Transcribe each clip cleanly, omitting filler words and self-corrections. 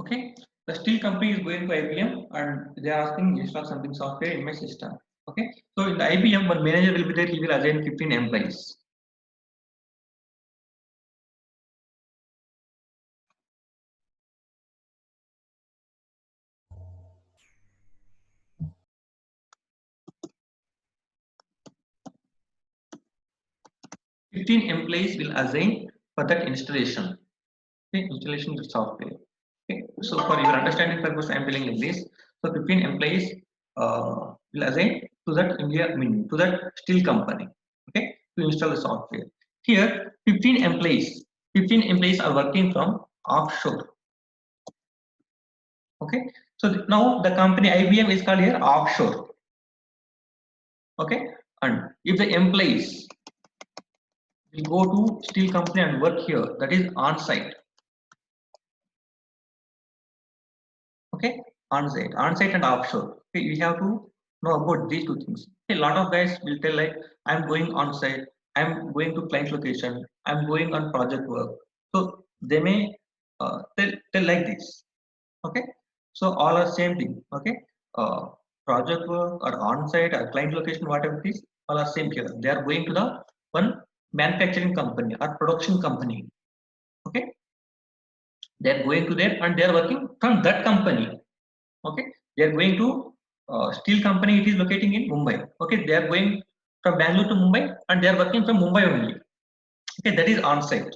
Okay, the steel company is going to IBM and they are asking install something software in my system. Okay, so in the IBM, one manager will be there. He will assign 15 employees. Employees will assign for that installation. Okay, installation of software. Okay, so for your understanding purpose, I am telling like this. So 15 employees will assign to that to that steel company. Okay, to install the software. Here, 15 employees. 15 employees are working from offshore. Okay, so now the company IBM is called here offshore. Okay, and if the employees will go to steel company and work here, that is on site. Okay, on site and offshore. Okay, we have to know about these two things. Okay, a lot of guys will tell like I'm going on site, I'm going to client location, I'm going on project work. So they may tell like this. Okay, so all are same thing. Okay, project work or on site or client location, whatever it is, all are same here. They are going to the one manufacturing company or production company. Okay, they are going to there and they are working from that company. Okay, they are going to steel company, it is locating in Mumbai. Okay, they are going from Bangalore to Mumbai and they are working from Mumbai only. Okay, that is on site.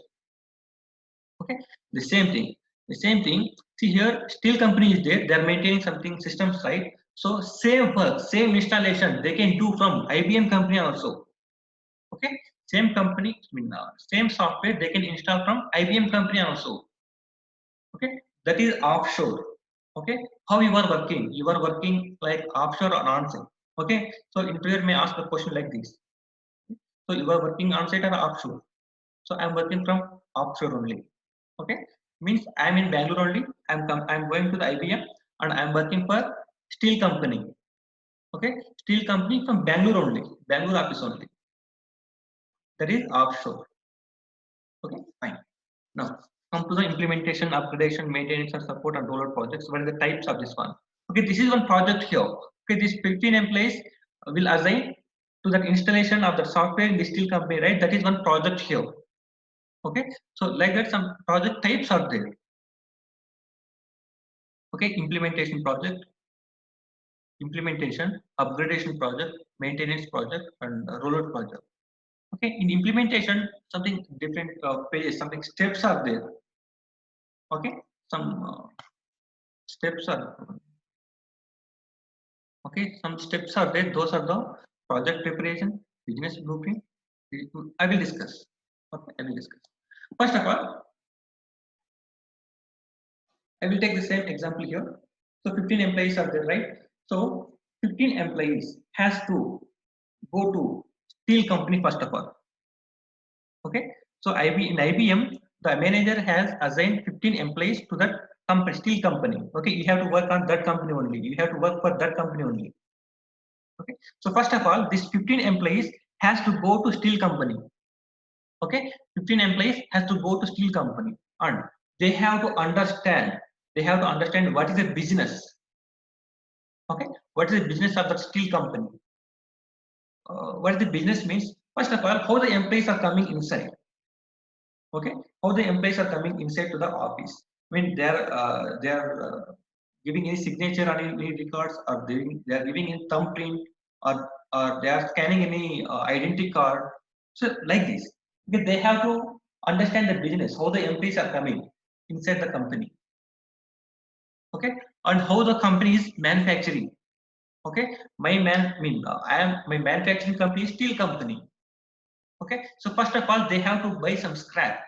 Okay, the same thing see here, steel company is there, they are maintaining something systems, right? So same work, same installation they can do from IBM company also. Okay, same company, same software they can install from IBM company also. Okay, that is offshore. Okay, how you are working, you are working like offshore or on-site. Okay, so interviewer may ask a question like this. So you are working on-site or offshore? So I'm working from offshore only. Okay, means I'm in Bangalore only, I'm going to the IBM and I'm working for steel company. Okay, steel company from Bangalore only, Bangalore office only, that is offshore. Okay, fine. Now come to the implementation, upgradation, maintenance and support and rollout projects. What are the types of this one? Okay, this is one project here. Okay, these 15 employees will assign to that installation of the software in the steel company, right? That is one project here. Okay, so like that some project types are there. Okay, implementation project, implementation, upgradation project, maintenance project and rollout project. Okay, in implementation something different pages, something steps are there. Okay, some steps are, okay, some steps are there. Those are the project preparation, business blueprint. I will discuss. Okay, I will discuss. First of all, I will take the same example here. So 15 employees are there, right? So 15 employees has to go to steel company first of all. Okay, so in IBM, the manager has assigned 15 employees to that company, steel company. Okay, you have to work on that company only. You have to work for that company only. Okay, so first of all, this 15 employees has to go to steel company. Okay, 15 employees has to go to steel company and they have to understand. They have to understand what is the business. Okay, what is the business of the steel company? What the business means? First of all, how the employees are coming inside. Okay, how the employees are coming inside to the office. I mean, they are giving any signature on any records, or they are giving any thumbprint, or they are scanning any identity card. So like this, okay, they have to understand the business, how the employees are coming inside the company. Okay, and how the company is manufacturing. Okay, my manufacturing company is steel company. Okay, so first of all they have to buy some scrap.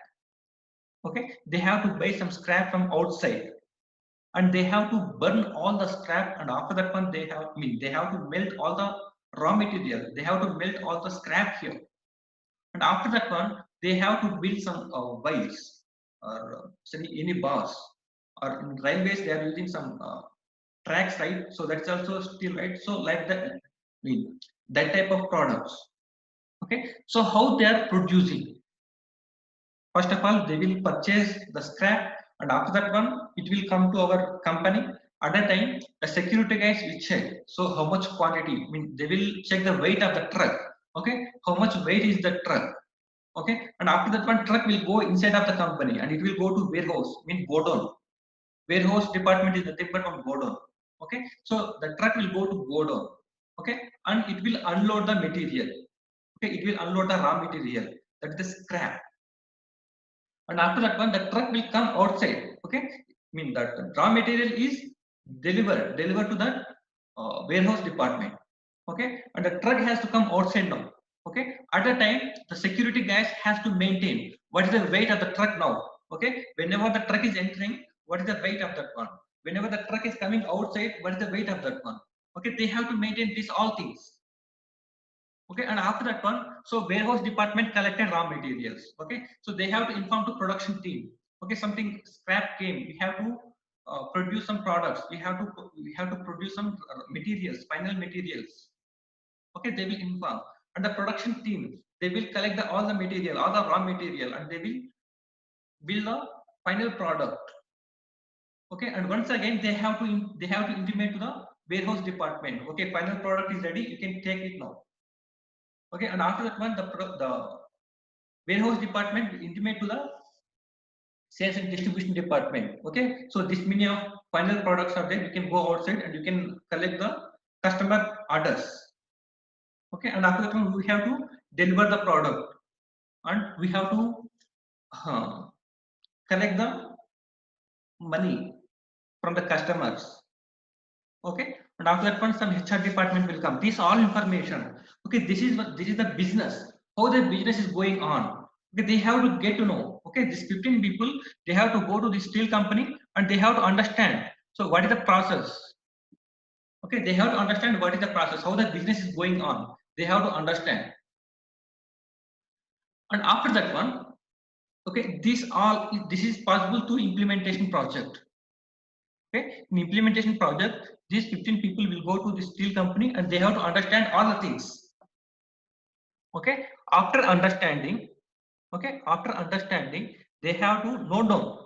Okay, they have to buy some scrap from outside and they have to burn all the scrap, and after that one they have to melt all the raw material, they have to melt all the scrap here, and after that one they have to build some wires or any bars, or in railways they are using some tracks, right? So that's also steel, right? So like that, that type of products. Okay, so how they are producing? First of all, they will purchase the scrap And after that one, it will come to our company. At that time, the security guys will check. So how much quantity? I mean, they will check the weight of the truck. Okay, how much weight is the truck? Okay, and after that one, truck will go inside of the company and it will go to warehouse. I mean, godown. Warehouse department is nothing but on godown. Okay, so the truck will go to godown. Okay, and it will unload the material. Okay, it will unload the raw material. That is the scrap. And after that one, the truck will come outside. Okay, I mean that raw material is delivered to the warehouse department. Okay, and the truck has to come outside now. Okay, at the time the security guys has to maintain what is the weight of the truck now. Okay, whenever the truck is entering, what is the weight of that one? Whenever the truck is coming outside, what is the weight of that one? Okay, they have to maintain these all things. Okay, and after that one, so warehouse department collected raw materials. Okay, so they have to inform to production team. Okay, something scrap came, we have to produce some products, we have to produce some materials, final materials. Okay, they will inform, and the production team, they will collect all the material, all the raw material, and they will build a final product. Okay, and once again they have to intimate to the warehouse department. Okay, final product is ready, you can take it now. Okay, and after that one, the warehouse department will intimate to the sales and distribution department. Okay, so this many of final products are there, you can go outside and you can collect the customer orders. Okay, and after that one, we have to deliver the product and we have to collect the money from the customers. Okay, and after that one, some HR department will come. This all information. Okay, this is the business, how the business is going on. Okay, they have to get to know. Okay, these 15 people, they have to go to the steel company and they have to understand, so what is the process. Okay, they have to understand what is the process, how the business is going on, they have to understand. And after that one, okay, this is possible to implementation project. Okay, in implementation project, these 15 people will go to the steel company and they have to understand all the things. Okay, after understanding, they have to note down.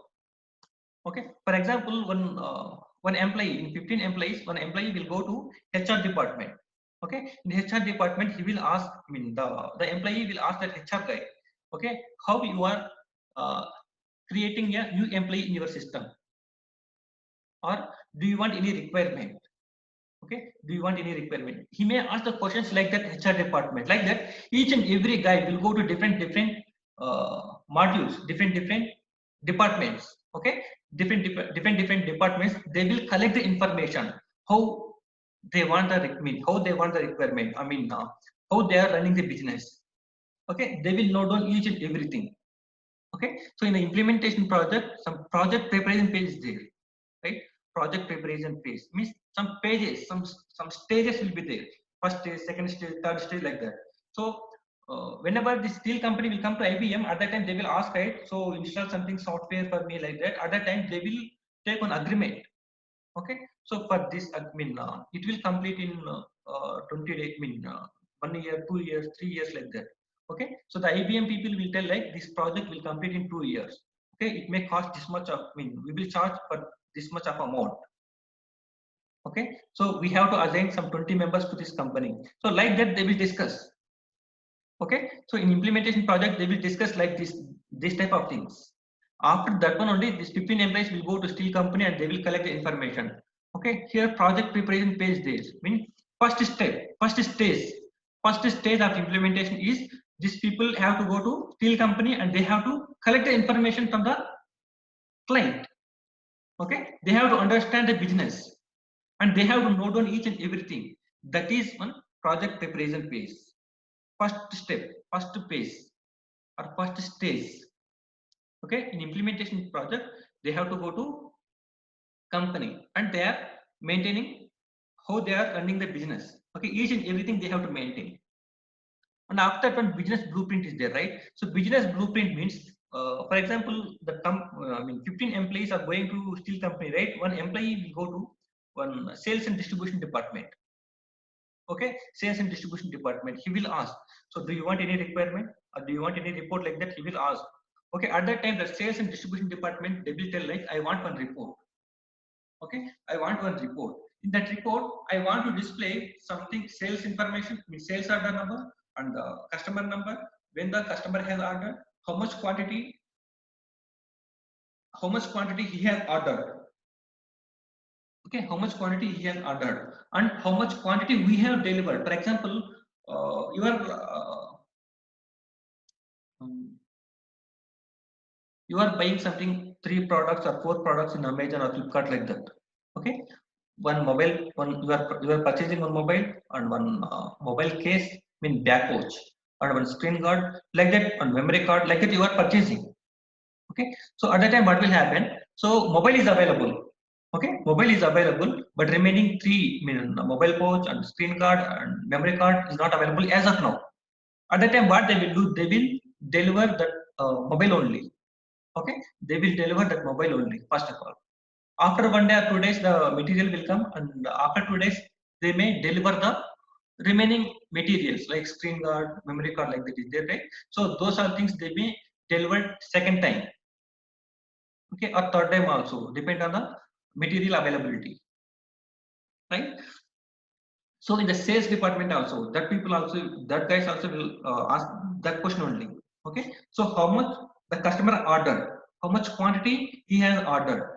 Okay, for example, one employee, in 15 employees, one employee will go to HR department. Okay, in the HR department, he will ask, I mean, the employee will ask that HR guy, okay, how you are creating a new employee in your system, or do you want any requirement? Okay, do you want any requirement? He may ask the questions like that. HR department, like that, each and every guy will go to different modules, different departments. Okay, different departments, they will collect the information, how they want the requirement, I mean, how they are running the business. Okay, they will note down each and everything. Okay, so in the implementation project, some project preparation page is there, right? Project preparation page means some pages, some stages will be there. First stage, second stage, third stage, like that. So whenever the steel company will come to IBM, at that time they will ask, right? So install something software for me, like that. At that time they will take an agreement. Okay, so for this, I mean, it will complete in 20 days. I mean, 1 year, 2 years, 3 years, like that. Okay, so the IBM people will tell like this project will complete in 2 years. Okay, it may cost this much of, I mean, we will charge for this much of amount. Okay, so we have to assign some 20 members to this company. So like that they will discuss. Okay, so in implementation project they will discuss like this type of things. After that one only, these 15 employees will go to steel company and they will collect the information. Okay, here project preparation page there. Mean first stage of implementation is these people have to go to steel company and they have to collect the information from the client. Okay, they have to understand the business and they have to note down each and everything. That is one project preparation phase. First step, first phase, or first stage. Okay, in implementation project, they have to go to company and they are maintaining how they are running the business. Okay, each and everything they have to maintain. And after that, one business blueprint is there, right? So business blueprint means, for example, I mean, 15 employees are going to steel company, right? One employee will go to one sales and distribution department. Okay, sales and distribution department, he will ask, so do you want any requirement or do you want any report, like that he will ask. Okay, at that time the sales and distribution department, they will tell like, I want one report. Okay, I want one report. In that report, I want to display something, sales information, means sales order number and the customer number, when the customer has ordered, how much quantity he has ordered. Okay, how much quantity he has ordered and how much quantity we have delivered. For example, um, you are buying something, 3 products or 4 products in Amazon or Flipkart, like that. Okay, one mobile, you are purchasing one mobile and one mobile case, mean back pouch, and one screen guard, like that, and memory card, like that you are purchasing. Okay, so at that time what will happen? So mobile is available. Okay, mobile is available, but remaining 3, mean mobile pouch and screen card and memory card is not available as of now. At that time what they will do? They will deliver that mobile only. Okay, they will deliver that mobile only first of all. After 1 day or 2 days the material will come, and after 2 days they may deliver the remaining materials like screen guard, memory card, like that is there, right? So those are things they may deliver second time. Okay, or third time also, depend on the material availability, right? So in the sales department also, that people also, that guys also will ask that question only. Okay, so how much the customer ordered, how much quantity he has ordered.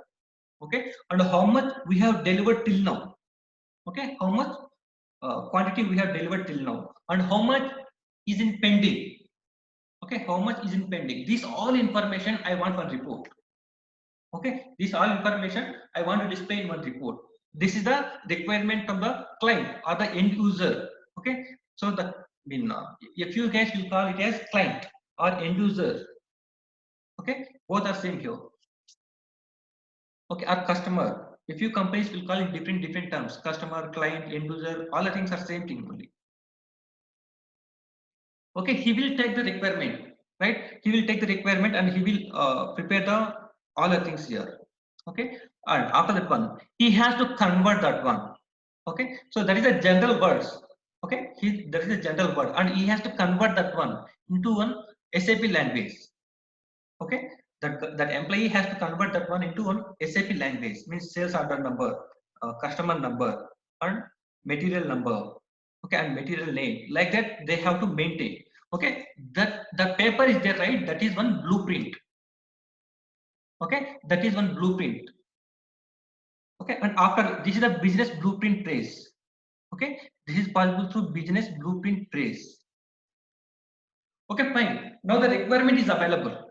Okay, and how much we have delivered till now. Okay, how much quantity we have delivered till now, and how much is in pending. Okay, how much is in pending, this all information I want one report. Okay, this all information I want to display in one report. This is the requirement from the client or the end user. Okay, so the a few guys will call it as client or end user. Okay, both are same here. Okay, our customer, a few companies will call it different terms, customer, client, end user, all the things are same thing only. Okay, he will take the requirement, right? He will take the requirement and he will prepare the all the things here. Okay, and after that one he has to convert that one. Okay, so that is a general words. Okay, that is a general word, and he has to convert that one into one SAP language. Okay, that employee has to convert that one into one SAP language, means sales order number, customer number, and material number. Okay, and material name, like that they have to maintain. Okay, that the paper is there, right? That is one blueprint. Okay, that is one blueprint. Okay, and after this is a business blueprint trace. Okay, this is possible through business blueprint trace. Okay, fine, now the requirement is available.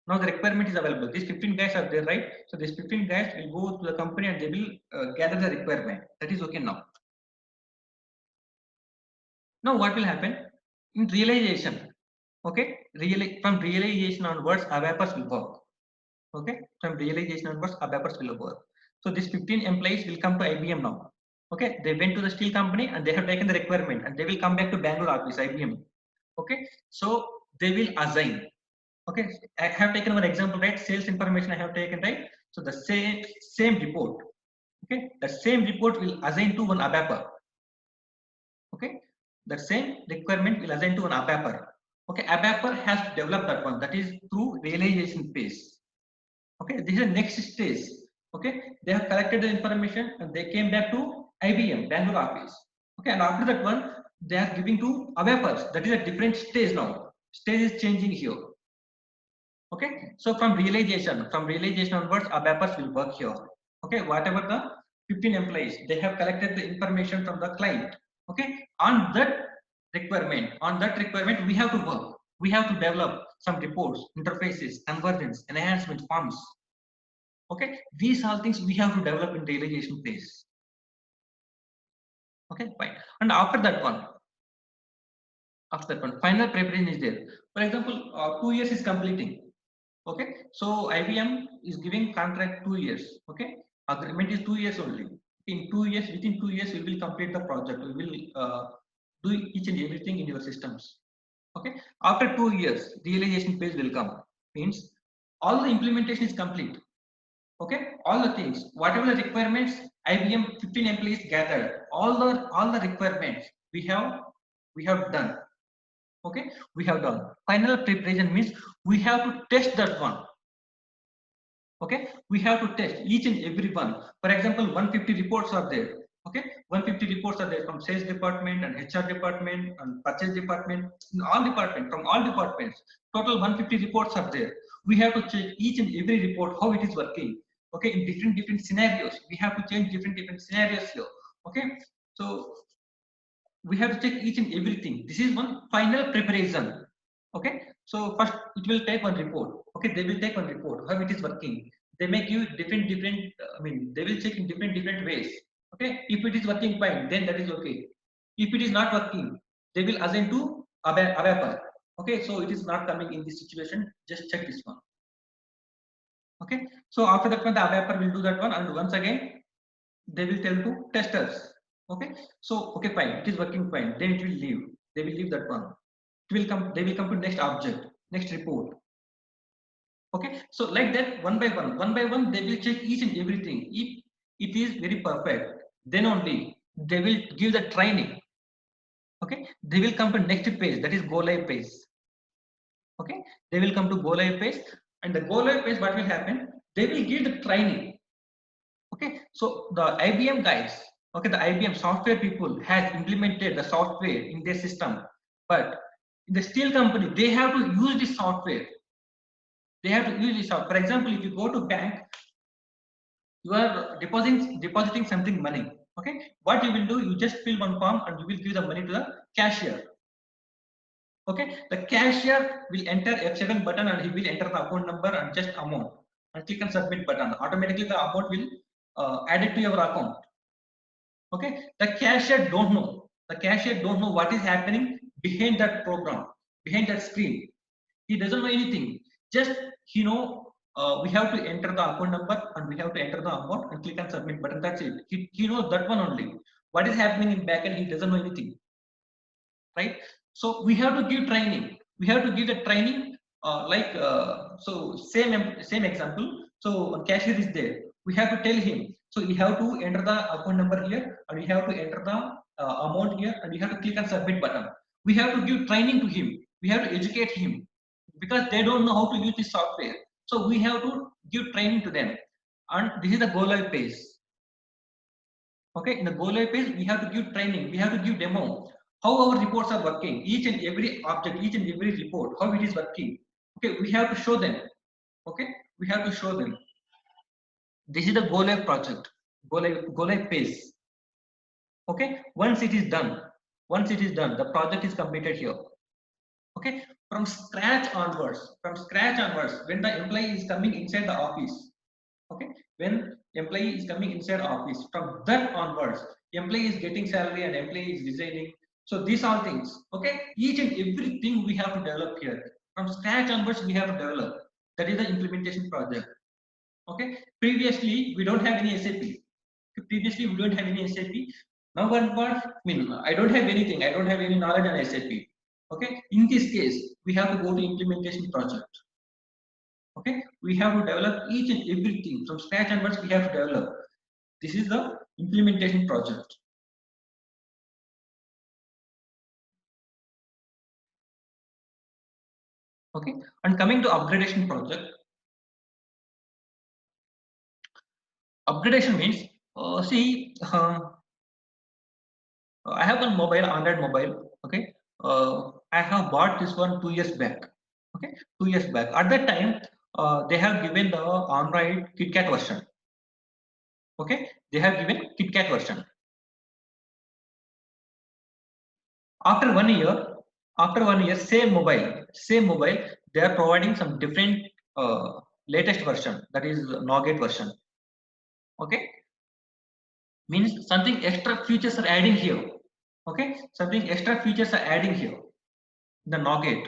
Now the requirement is available, these 15 guys are there, right? So these 15 guys will go to the company and they will gather the requirement. That is okay. Now what will happen in realization? Okay, from realization onwards ABAPers will work. Okay, from realization onwards ABAPers will work. So these 15 employees will come to IBM now. Okay, they went to the steel company and they have taken the requirement, and they will come back to Bangalore office IBM. Okay, so they will assign. Okay, I have taken one example, right? Sales information I have taken, right? So the same report. Okay, the same report will assign to one ABAPer. Okay, the same requirement will assign to an ABAPer. Okay, ABAPer has to develop that one, that is through realization phase. Okay, this is the next stage. Okay, they have collected the information and they came back to IBM Bangalore office. Okay, and after that one they are giving to ABAPers. That is a different stage now. Stage is changing here. Okay, so from realization onwards ABAPers will work here. Okay, whatever the 15 employees, they have collected the information from the client. Okay, on that requirement we have to work. We have to develop some reports, interfaces, convergence, enhancement, forms. Okay, these are things we have to develop in realization phase. Okay, fine. And after that one final preparation is there. For example, 2 years is completing. Okay, so IBM is giving contract 2 years. Okay, agreement is 2 years only. In 2 years, within 2 years we will complete the project. We will do each and everything in your systems. Okay, after 2 years realization phase will come, means all the implementation is complete. Okay, all the things, whatever the requirements IBM 15 employees gathered, all the requirements we have done. Okay, we have done. Final preparation means we have to test that one. Okay, we have to test each and every one. For example, 150 reports are there. Okay, 150 reports are there from sales department and HR department and purchase department, in all departments, from all departments. Total 150 reports are there. We have to check each and every report how it is working. Okay, in different scenarios, we have to change different scenarios here. Okay, so we have to check each and everything. This is one final preparation. Okay, so first it will take one report. Okay, they will take one report how it is working. They make you different. I mean, they will check in different ways. Okay, if it is working fine, then that is okay. If it is not working, they will assign to ABAPA. Okay, so it is not coming in this situation. Just check this one. Okay, so after that one, the ABAPA will do that one, and once again they will tell to testers. Okay, so okay fine, it is working fine, then it will leave, they will leave that one. It will come, they will come to next object, next report. Okay, so like that, one by one they will check each and everything. If it is very perfect, then only they will give the training. Okay, they will come to next page, that is go live page. Okay, they will come to go live page, and the go live page, what will happen, they will give the training. Okay, so the IBM guys, okay, the IBM software people has implemented the software in their system, but in the steel company, they have to use this software. They have to use this software. For example, if you go to bank, you are depositing something money. Okay, what you will do, you just fill one form and you will give the money to the cashier. Okay, the cashier will enter F7 button and he will enter the account number and just amount and click on submit button. Automatically the amount will add it to your account. Okay, the cashier don't know. The cashier don't know what is happening behind that program, behind that screen. He doesn't know anything. Just he know we have to enter the account number and we have to enter the amount and click on submit button. That's it. He knows that one only. What is happening in backend, he doesn't know anything, right? So we have to give training. We have to give the training so same example. So when cashier is there, we have to tell him. So you have to enter the account number here, and you have to enter the amount here, and you have to click on submit button. We have to give training to him. We have to educate him because they don't know how to use this software. So we have to give training to them, and this is the go live page. Okay, in the go live page, we have to give training. We have to give demo how our reports are working, each and every object, each and every report, how it is working. Okay, we have to show them. Okay, we have to show them. This is the go live project, go live page. Okay, once it is done, the project is completed here. Okay, from scratch onwards, when the employee is coming inside the office. Okay, when employee is coming inside office, from that onwards, employee is getting salary and employee is resigning. So these all things, okay, each and everything we have to develop here. From scratch onwards, we have to develop. That is the implementation project. Okay, previously we don't have any SAP. Previously we don't have any SAP. Now what? I mean, I don't have anything. I don't have any knowledge on SAP. Okay, in this case, we have to go to implementation project. Okay, we have to develop each and everything from scratch onwards. We have to develop. This is the implementation project. Okay, and coming to upgradation project. Upgradation means I have one mobile, Android mobile. Okay, I have bought this one 2 years back. Okay, 2 years back. At that time, they have given the Android KitKat version. Okay, they have given KitKat version. After 1 year, same mobile, they are providing some different latest version, that is Nougat version. Okay, means something extra features are adding here. Okay, something extra features are adding here, the Nougat.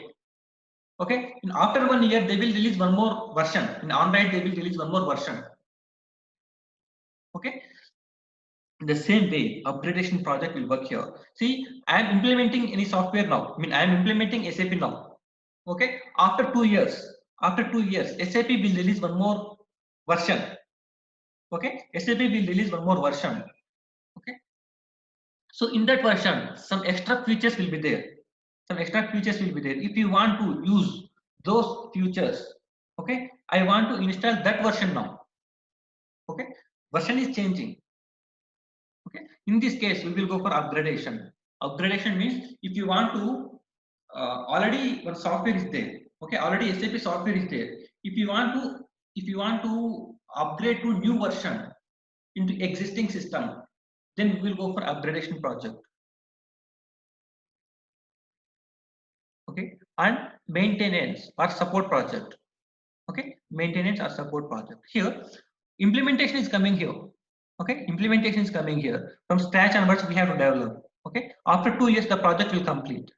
Okay, and after 1 year, they will release one more version. In Android, they will release one more version. Okay, in the same way, upgradation project will work here. See, I am implementing any software now. I mean, I am implementing SAP now. Okay, after 2 years, SAP will release one more version. Okay, SAP will release one more version. Okay, so in that version, some extra features will be there. some extra features will be there. If you want to use those features, okay, I want to install that version now. Okay, version is changing. Okay, in this case, we will go for upgradation. Upgradation means if you want to already one software is there. Okay, already SAP software is there. If you want to upgrade to new version into existing system, then we will go for upgradation project. Okay, and maintenance or support project. Okay, maintenance or support project. Here, implementation is coming here. Okay, implementation is coming here. From scratch onwards, we have to develop. Okay, after 2 years, the project will complete.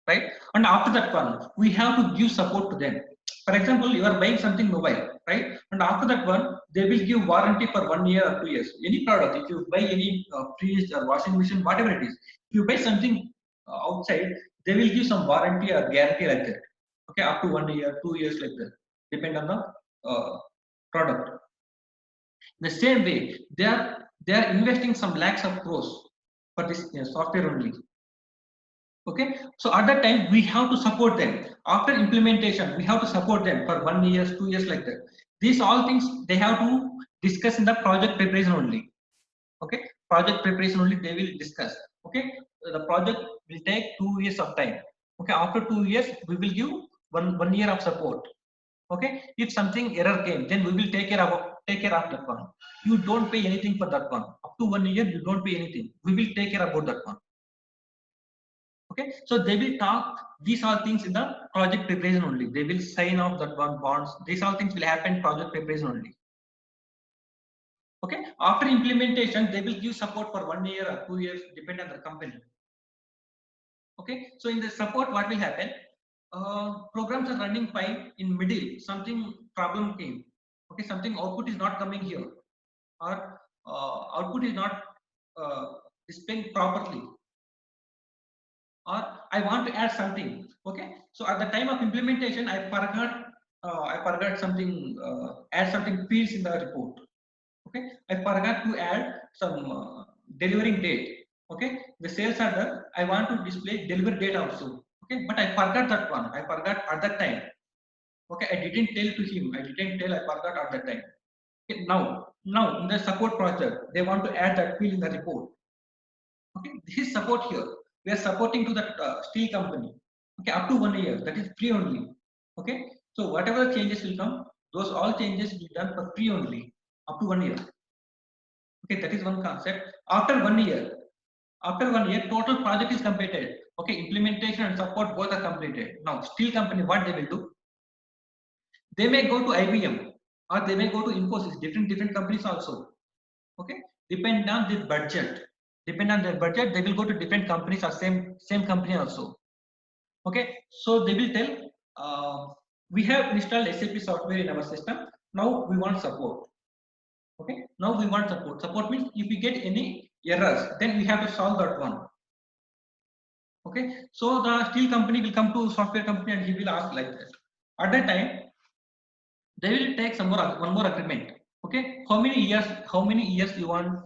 Right, and after that one, we have to give support to them. For example, you are buying something mobile, right? And after that one, they will give warranty for 1 year or 2 years. Any product, if you buy any fridge or washing machine, whatever it is, if you buy something outside, they will give some warranty or guarantee like that. Okay, up to 1 year, 2 years like that, depend on the product. The same way, they are investing some lakhs of crores for this software only. Okay, so at that time we have to support them. After implementation, we have to support them for 1 year, 2 years like that. These all things they have to discuss in the project preparation only. Okay, project preparation only they will discuss. Okay, the project will take 2 years of time. Okay, after 2 years we will give one year of support. Okay, if something error came, then we will take care of that one. You don't pay anything for that one. Up to 1 year you don't pay anything. We will take care about that one. Okay, so they will talk these all things in the project preparation only. They will sign off that one bonds. These all things will happen project preparation only. Okay, after implementation, they will give support for 1 year or 2 years, depend on the company. Okay, so in the support, what will happen? Programs are running fine. In middle, something problem came. Okay, something output is not coming here, or output is not displaying properly. Or I want to add something. Okay, so at the time of implementation, I forgot something, add something fields in the report. Okay, I forgot to add some delivering date. Okay, the sales order, I want to display deliver date also. Okay, but I forgot that one. I forgot at that time. Okay, I didn't tell to him. I forgot at that time. Okay, now in the support project, they want to add that field in the report. Okay, this is support here. We are supporting to that steel company. Okay, up to 1 year. That is free only. Okay, so whatever changes will come, those all changes will be done for free only up to 1 year. Okay, that is one concept. After 1 year, total project is completed. Okay, implementation and support both are completed. Now, steel company, what they will do? They may go to IBM or they may go to Infosys, different companies also. Okay, depend on the budget. Depend on their budget, they will go to different companies or same company also. Okay, so they will tell, we have installed SAP software in our system. Now we want support. Okay, now we want support. Support means if we get any errors, then we have to solve that one. Okay, so the steel company will come to software company and he will ask like that. At that time, they will take one more agreement. Okay, how many years you want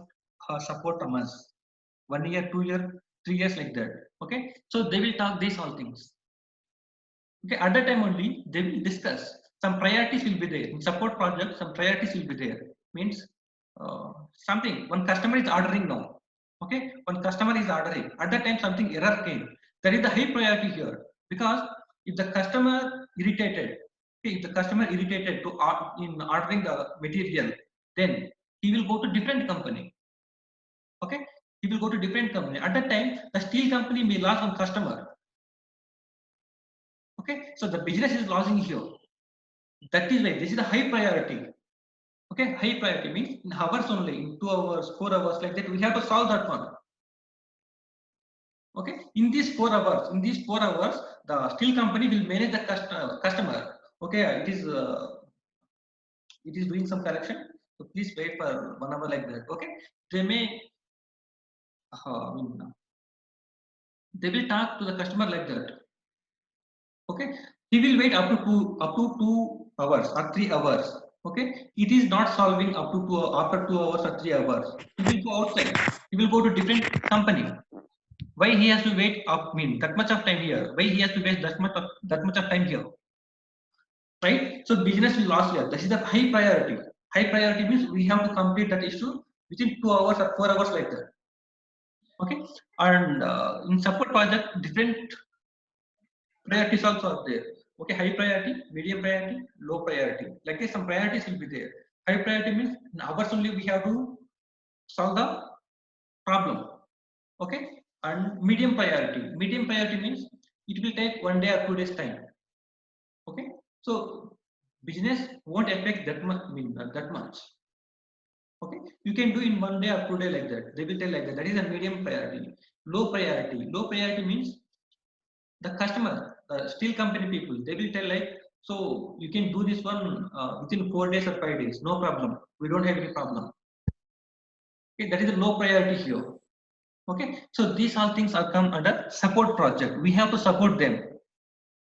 support from us? 1 year, 2 year, 3 years like that. Okay, so they will talk these all things. Okay, at that time only they will discuss. Some priorities will be there in support project. Some priorities will be there. Means something. One customer is ordering now. Okay, one customer is ordering. At that time something error came. That is the high priority here, because if the customer irritated, okay, if the customer irritated to in ordering the material, then he will go to different company. Okay, he will go to different company. At that time, the steel company may lose one customer. Okay, so the business is losing here. That is why this is a high priority. Okay, high priority means in hours only, in 2 hours, 4 hours, like that, we have to solve that one. Okay, in these 4 hours, the steel company will manage the customer. Okay, it is doing some correction. So please wait for 1 hour like that. Okay, they may. They will talk to the customer like that. Okay, he will wait up to 2 hours or 3 hours. Okay, it is not solving up to after 2 hours or 3 hours. He will go outside. He will go to different company. Why he has to wait up that much of time here? Why he has to waste that much of time here? Right? So business will lose here. That is the high priority. High priority means we have to complete that issue within 2 hours or 4 hours like that. Okay, and in support project, different priorities also are there. Okay, high priority, medium priority, low priority. Like this, some priorities will be there. High priority means in hours only we have to solve the problem. Okay, and medium priority. Medium priority means it will take 1 day or 2 days time. Okay, so business won't affect that much. That much. Okay, you can do in 1 day or 2 days like that. They will tell like that. That is a medium priority. Low priority. Low priority means the customer, the steel company people, they will tell like, so you can do this one within 4 days or 5 days, no problem. We don't have any problem. Okay, that is a low priority here. Okay, so these all things are come under support project. We have to support them.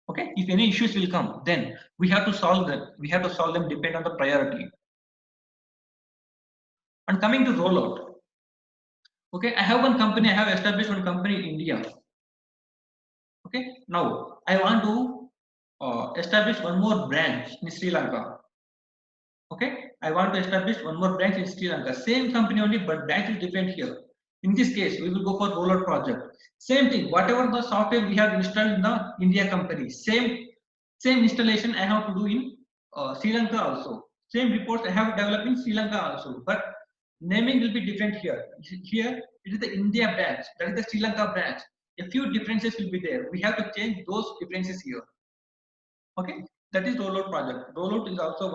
Okay, if any issues will come, then we have to solve them. We have to solve them depend on the priority. And coming to rollout. Okay, I have one company. I have established one company in India. Okay, now I want to establish one more branch in Sri Lanka. Okay, I want to establish one more branch in Sri Lanka. Same company only, but branch is different here. In this case, we will go for rollout project. Same thing, whatever the software we have installed in the India company, same installation I have to do in Sri Lanka also. Same reports I have developed in Sri Lanka also, but naming will be different here. Here it is the India branch, that is the Sri Lanka branch. A few differences will be there. We have to change those differences here. Okay, that is rollout project. Rollout is also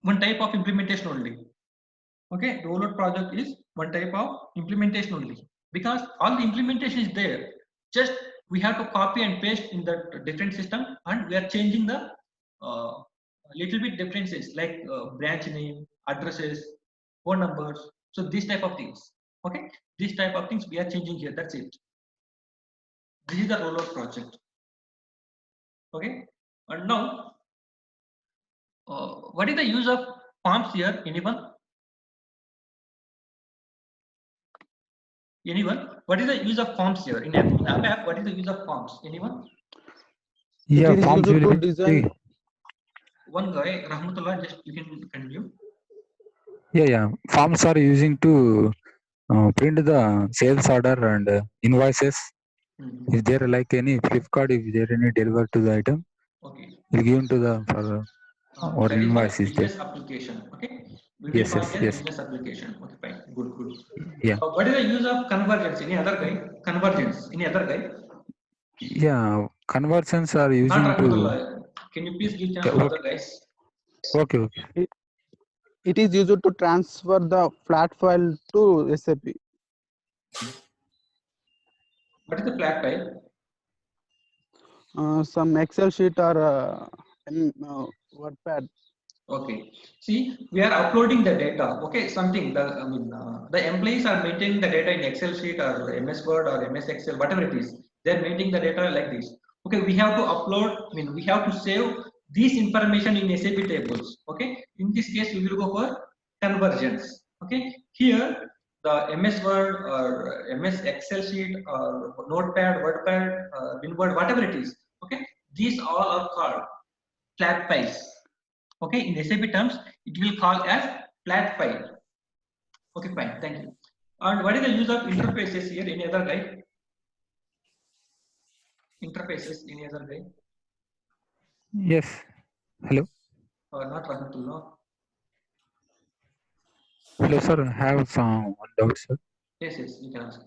one type of implementation only. Okay, rollout project is one type of implementation only, because all the implementation is there. Just we have to copy and paste in the different system, and we are changing the little bit differences like branch name, addresses, phone numbers. So this type of things. Okay, this type of things we are changing here. That's it. This is the rollout project. Okay, and now what is the use of forms here? Anyone? Anyone? What is the use of forms here in ABAP? What is the use of forms? Anyone? Yeah, it is forms used will to be design. One guy, Rahmatullah, just you can continue. yeah. Forms are using to print the sales order and invoices. If there like any Flipkart, if there any deliver to the item, okay, we'll give to the for or that is invoice the is there. business application. Okay, we will Yes, call yes, it as yes. business application. Okay, fine, good, good. Yeah, What is the use of convergence? Any other guy? Convergence? Any other guy? yeah. Conversions are Not using to. Rahmatullah. Can you please give chance to other guys? Okay. It is used to transfer the flat file to SAP. What is the flat file? Some Excel sheet or WordPad. Okay. See, we are uploading the data. Okay, something. The employees are maintaining the data in Excel sheet or MS Word or MS Excel, whatever it is. They're maintaining the data like this. Okay, we have to upload. We have to save this information in SAP tables. Okay. In this case, we will go for conversions. Okay. Here, the MS Word or MS Excel sheet or Notepad, WordPad, WinWord, whatever it is. Okay. These all are called flat files. Okay, in SAP terms, it will call as flat file. Okay, fine, thank you. And what is the use of interfaces here? Any other guy? Interfaces, any other guy? Yes. Hello. Not Rahmatullah. Hello, sir. I have some one doubt, sir. Yes, you can ask.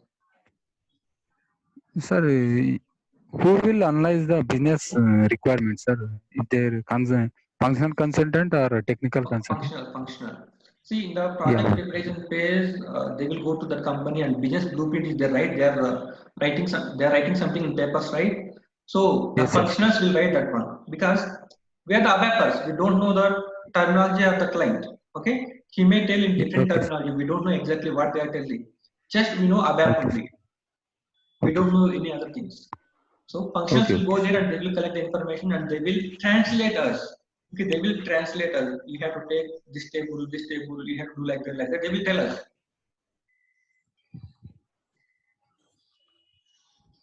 Sir, who will analyze the business requirements, sir? If they're functional consultant or a technical consultant? Functional. See, in the project preparation phase, they will go to the company and business blueprint is there, right? They are writing something in papers, right? So the Yes, sir. functionals will write that one, because we are the ABAPers. We don't know the terminology of the client. Okay, he may tell in different terminology. We don't know exactly what they are telling. Just we know ABAP only. We don't know any other things. So functions will go there and they will collect the information and they will translate us. Okay, they will translate us. You have to take this table, you have to do like that, like that. They will tell us.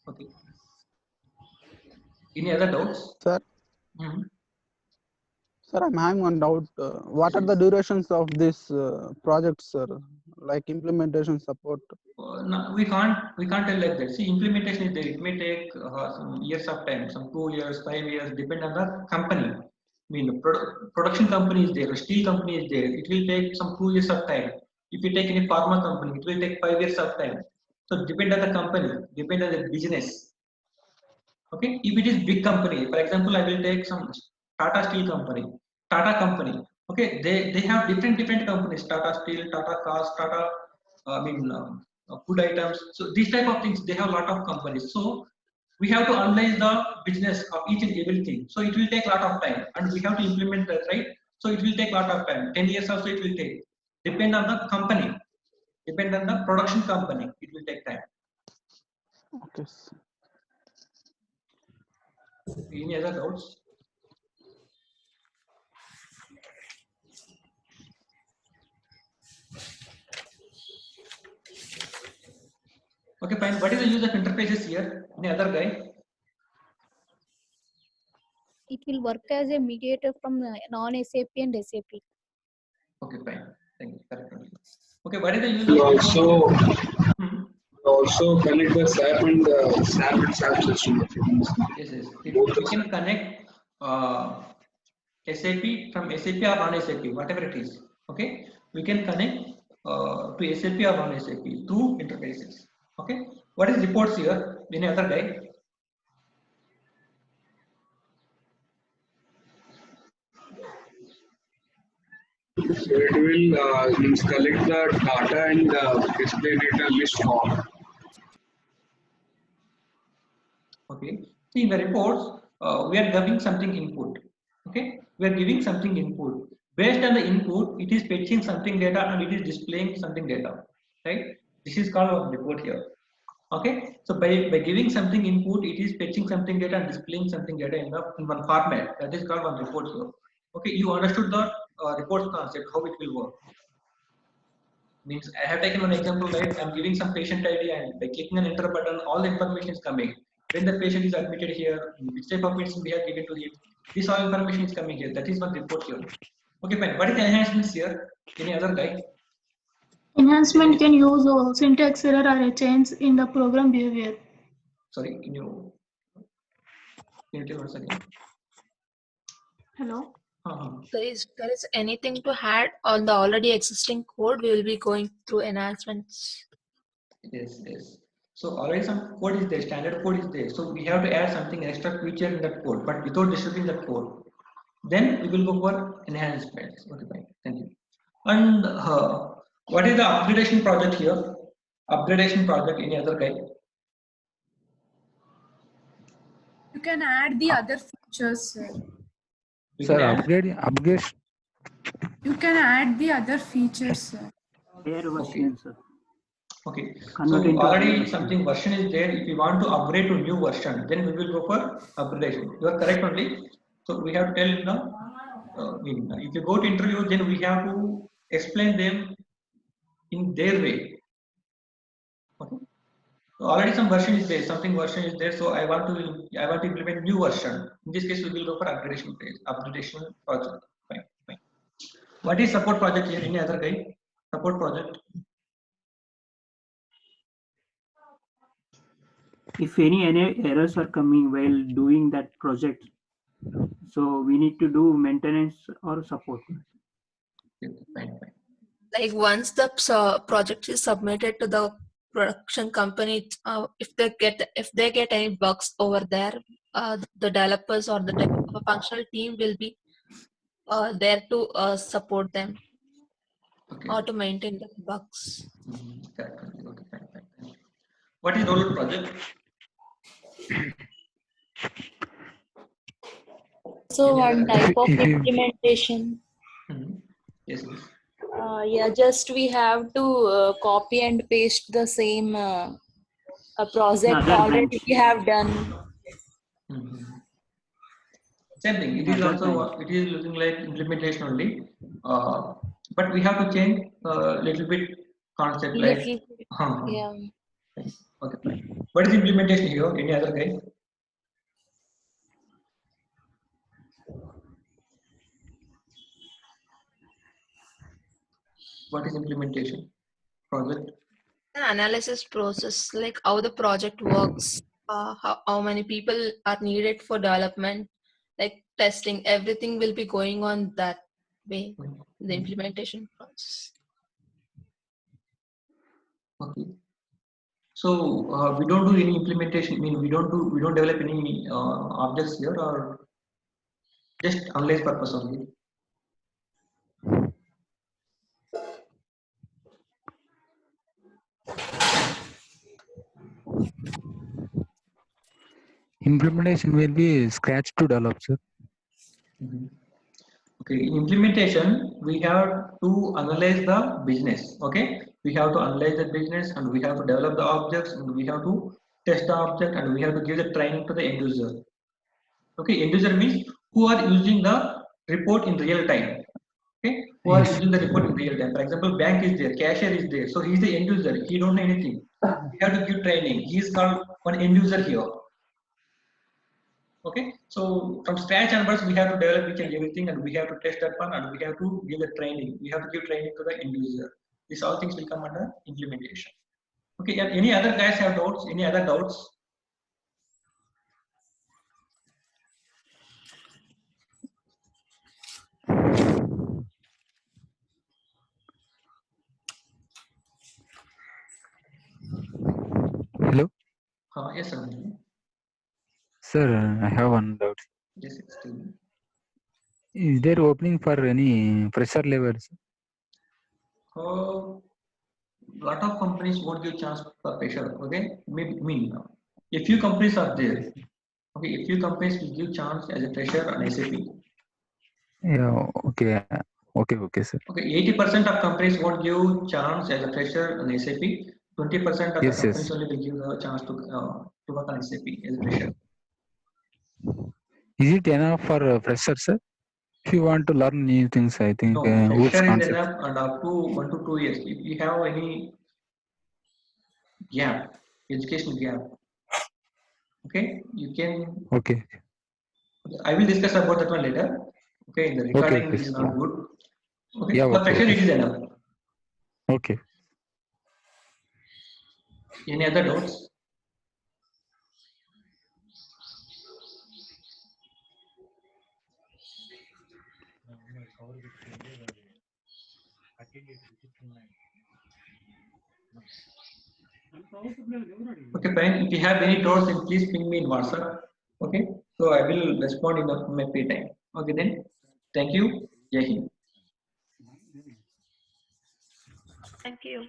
Okay. Any other doubts? Sir, sir, I'm having one doubt. What are the durations of this project, sir? Like implementation support? No, we can't tell like that. See, implementation is there. It may take some years of time, some 2 years, 5 years, depend on the company. I mean, production company is there, steel company is there. It will take some 2 years of time. If you take any pharma company, it will take 5 years of time. So depend on the company, depend on the business. Okay, if it is big company, for example, I will take some Tata Steel company, Tata company. Okay, they have different companies, Tata Steel, Tata Cars, Tata food items. So these type of things, they have a lot of companies. So we have to analyze the business of each and everything. So it will take a lot of time, and we have to implement that, right? So it will take a lot of time. 10 years also it will take. Depend on the company, depend on the production company. It will take time. Okay. Any other doubts? Okay, fine. What is the use of interfaces here? Any other guy? It will work as a mediator from non-SAP and SAP. Okay, fine. Thank you. Correct. Okay, what is the use of also connect the SAP and SAP system? Yes. We can connect SAP from SAP or non-SAP, whatever it is. Okay, we can connect to SAP or non-SAP through interfaces. Okay, what is reports here? Any other guy? So it will collect the data and display data list form. Okay, see in the reports, we are giving something input. Okay, we are giving something input. Based on the input, it is fetching something data and it is displaying something data. Right? This is called a report here. Okay, so by giving something input, it is fetching something data and displaying something data in one format. That is called one report here. Okay, you understood the reports concept, how it will work. Means I have taken one example, right? I'm giving some patient ID, and by clicking an enter button, all the information is coming. When the patient is admitted here, which type of medicine we have given to him, this all information is coming here. That is one report here. Okay, fine. What is the enhancements here? Any other guy? Enhancement can use syntax error or a change in the program behavior. Sorry, can you tell once again? Hello. There is anything to add on the already existing code? We will be going through enhancements. Yes. So already some code is there, standard code is there. So we have to add something extra feature in that code, but without disturbing that code. Then we will go for enhancements. Okay, fine. Thank you. And what is the upgradation project here? Upgradation project, any other guy? You can add the other features, sir. Sir, upgrade. You can add the other features, sir. Okay. So already something version is there. If you want to upgrade to new version, then we will go for upgradation. You are correct only. So we have to tell now. If you go to interview, then we have to explain them in their way. Okay. So already some version is there. Something version is there. So I want to implement new version. In this case, we will go for upgradation phase. Upgradation project. Fine. What is support project here? Any other guy? Support project. If any errors are coming while doing that project, so we need to do maintenance or support. Fine. Like once the project is submitted to the production company, if they get any bugs over there, the developers or the functional team will be there to support them. Okay. Or to maintain the bugs. Okay, fine. What is rollout project? So one type of implementation. Yes. Yeah, just we have to copy and paste the same project already we have done. Same thing. It is also it is looking like implementation only, but we have to change a little bit concept. Yeah. Okay, fine. What is implementation here? Any other guy? What is implementation project? An analysis process, like how the project works, how many people are needed for development, like testing, everything will be going on that way, the implementation process. Okay. So we don't do any implementation. I mean, we don't develop any objects here, or just analyze purpose only. Implementation will be scratch to develop, sir. Okay, in implementation, we have to analyze the business. Okay, we have to analyze the business, and we have to develop the objects, and we have to test the object, and we have to give the training to the end user. Okay, end user means who are using the report in real time. Okay, who are using the report in real time. For example, bank is there, cashier is there, so he is the end user. He don't know anything. We have to give training. He is called one end user here. Okay, so from scratch onwards, we have to develop each and everything, and we have to test that one, and we have to give the training. We have to give training to the end user. These all things will come under implementation. Okay, and any other guys have doubts? Any other doubts? Hello? Yes, sir. Sir, I have one doubt. Yes, still. Is there opening for any fresher levels? Lot of companies won't give chance for fresher. Okay, maybe a few companies are there. Okay, a few companies will give chance as a fresher on SAP. Yeah, okay. Okay, sir. Okay, 80% of companies won't give chance as a fresher on SAP. 20% of the companies only will give a chance to work on SAP as a fresher. Is it enough for fresher, sir? If you want to learn new things, I think. No, fresher is enough, and up to 1 to 2 years. If you have any gap, educational gap, okay, you can. Okay. I will discuss about that one later. Okay, the recording is not good. Okay, yeah, for fresher it is enough. Okay. Any other doubts? Okay, fine. If you have any doubts, then please ping me in WhatsApp. Okay, so I will respond in my free time. Okay, then. Thank you. Jai Hind. Thank you.